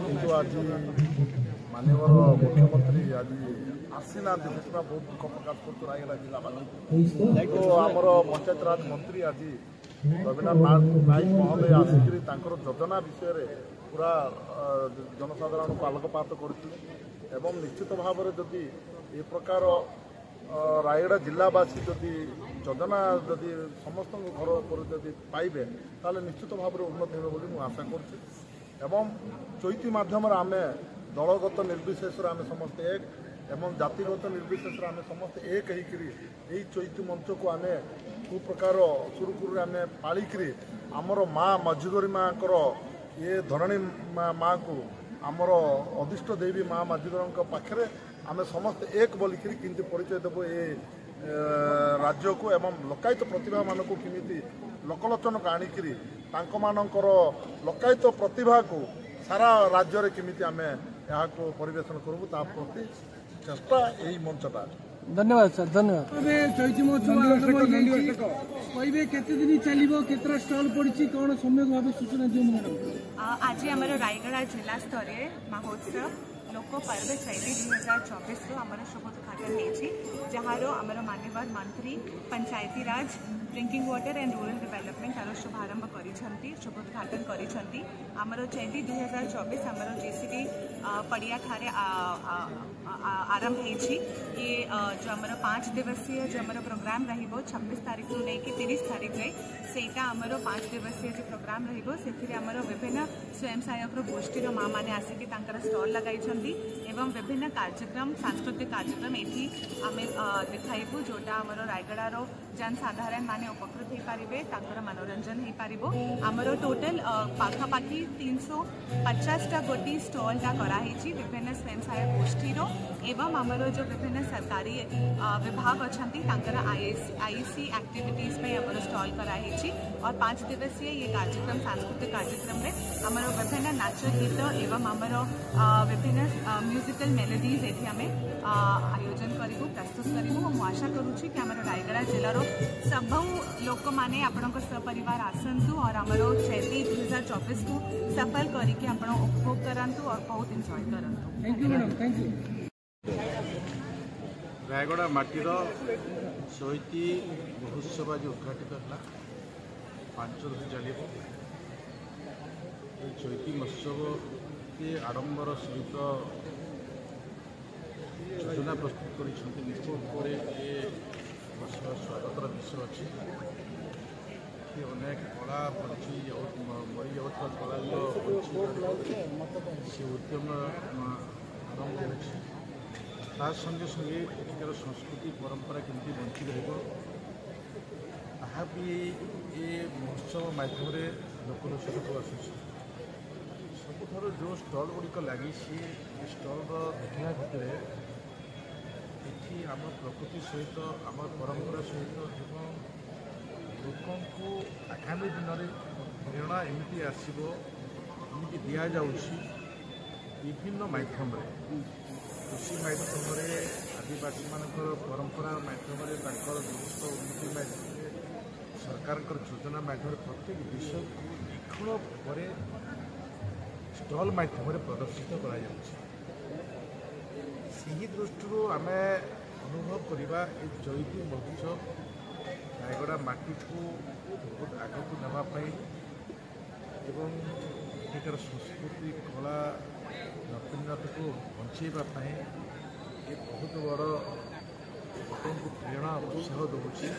किंतु आज माननीय मुख्यमंत्री आज आसीना बहुत दुख प्रकाश कर रायगड़ा जिला तो आमर पंचायतराज मंत्री आज रवीना नायक महोदय आसिक योजना विषय में पूरा जनसाधारण को आलोकपात कर निश्चित भाव में जदि ए प्रकार रायगड़ा जिलावासी जदि योजना जदि समस्त घर पर जदि पाइबे ताले निश्चित भाव में उन्नति हो आशा कर चैती माध्यम आम दलगत निर्विशेष आम समस्ते एक एवं जातिगत निर्विशेष आम समस्ते एक होकर चैती मंच को आम प्रकार सुरुखुरु आम पालिकी आमर माँ मझीगरी माँ ये धरणी माँ को आमर अदिष्ट देवी माँ मझीगर पाखे आम समस्त एक बोलिकी किंतु परिचय देव ये राज्य को एवं लोकायत प्रतिभा मान को किमिति लोकलोचन को आणिकी लोकायत प्रतिभा को सारा राज्य में किमिति आम यहाँ को परिवेशन करूँ ता प्रति चेष्टा यही मंचटा। धन्यवाद सर धन्यवाद। चैती महोत्सव कहे केते दिन चलो केतरा स्टॉल पड़ी कौन सम्यक भाव सूचना दिखाई आज आम रायगड़ा जिला स्तर महोत्सव लोक पर्व चैती 2024 आमर शुभ उद्घाटन जार आमर माननीय मंत्री Panchayati Raj drinking water and rural development तार शुभारंभ कर शुभ उद्घाटन कर चैती 2024 आमर जेसीबी पड़िया ठारे आरंभ हो ये जो आमर 5 दिवसीय जो आमर प्रोग्राम रहिबो 26 तारीख रु लेके 30 तारीख जाए सेटा आमर 5 दिवसीय जो प्रोग्राम रहिबो सेथिरे आमर विभिन्न स्वयं सहायक गोष्ठी माँ मैंने आसिक स्टॉल लगाई एवं विभिन्न कार्यक्रम सांस्कृतिक कार्यक्रम ये आम देखाइबू जोटा आमर रायगड़ार जनसाधारण माने उपकृत हो पारे मनोरंजन हो पार आमर टोटल पाखापाखि 350टा गोटी स्टॉलटा कराई विभिन्न स्वयं सहायक गोष्ठी एवं आमर जो विभिन्न सरकारी विभाग अच्छा आईसी एक्टिविटीज में आमर स्टॉल कराई और 5 दिवसीय ये कार्यक्रम सांस्कृतिक कार्यक्रम में आमर विभिन्न नाच गीत एवं आमर विभिन्न म्यूजिकल मेलोडीज ये आम आयोजन करूँ प्रस्तुत करूँ मुझे आशा करुँची कि आम रायगड़ा जिलार सब लोक मैंने आपण सपरिवार आसतु और आमर चैती 2024 को सफल करके आप उपभोग करातु और बहुत एंजॉय करूँ। Thank you madam thank you. Rayagada माटीर चैती महोत्सव आज उद्घाटित है 5 दिन चलो चैती महोत्सव के आडंबर सहित योजना प्रस्तुत कर स्वागतर विषय अच्छी अनेक कला पड़ी मरी जाता कला से उद्यम आरंभ हो संगे संगे एଠିକାର संस्कृति परंपरा केमती बंची रहा भी ये महोत्सव माध्यम लोकलोचन को आसूँ सबुठ जो स्टल गुड़िक लगी स्टल देखा भितर ये आम प्रकृति सहित आम परंपरा सहित लोक आगामी दिन में प्रेरणा एमती आसो एमती दि जाऊँगी विभिन्न माध्यम कृषि माध्यम आदिवासी मान परंपरा माध्यम समस्त उन्नति माध्यम सरकार योजना माध्यम प्रत्येक विषय लिखण पर स्टल माध्यम प्रदर्शित कर दृष्टि आम अनुभव करवा चैती महोत्सव रायगड़ा माटी को बहुत आग को नापी एवं एठार संस्कृति कला नवीनता को बचाइवाई ये बहुत बड़ लोक को प्रेरणा उत्साह दूसरी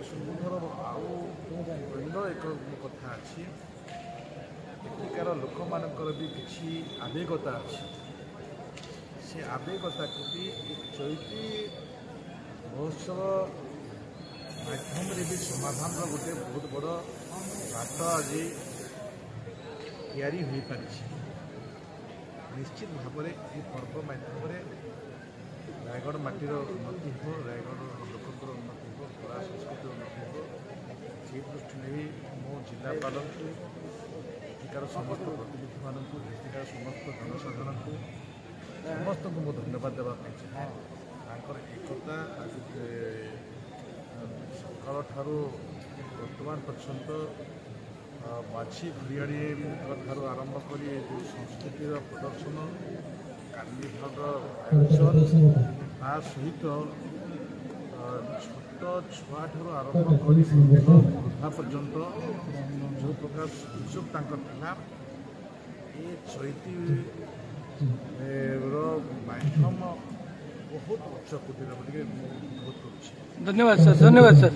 सबुठर आउ अन्य एक कथा अच्छी एଠିକାର लोक भी किसी आवेगता अच्छी से आवेगता को भी चैती महोत्सव माध्यम भी समाधान गोटे बहुत बड़ बात आज या निश्चित भाव में ये पर्व माध्यम रायगढ़ माटीर उन्नति हो रायगढ़ लोक उन्नति हो कला संस्कृति उन्नति हो से दृष्टि नहीं मो जिलापाल एଠିକାର समस्त प्रतिनिधि मानक एଠିକାର समस्त जनसाधारण को समस्त को मुझे धन्यवाद देवाई चाहिए एकता आज सकाल ठारू वर्तमान पर्यंत ମାଛି ଘଡ଼ିଆଡ଼ିଙ୍କ ଠାରୁ ଆରମ୍ଭ କରି ଯେଉଁ ସଂସ୍କୃତିର ପ୍ରଦର୍ଶନ କାର୍ନିଭାଲର ଆୟୋଜନ ତା ସହିତ ଛୋଟ ଛୁଆଠାରୁ ଆରମ୍ଭ କରି ବୃଦ୍ଧା ପର୍ଯ୍ୟନ୍ତ ଯେଉଁ ପ୍ରକାର ସୁଯୋଗ ତାଙ୍କର ଥିଲା ଏ ଚୈତିର ମାଧ୍ୟମ ବହୁତ ଉଚ୍ଚ କୋଟିର ଟିକେ ମୁଁ ବହୁତ କରୁଛି। ଧନ୍ୟବାଦ ସାର୍।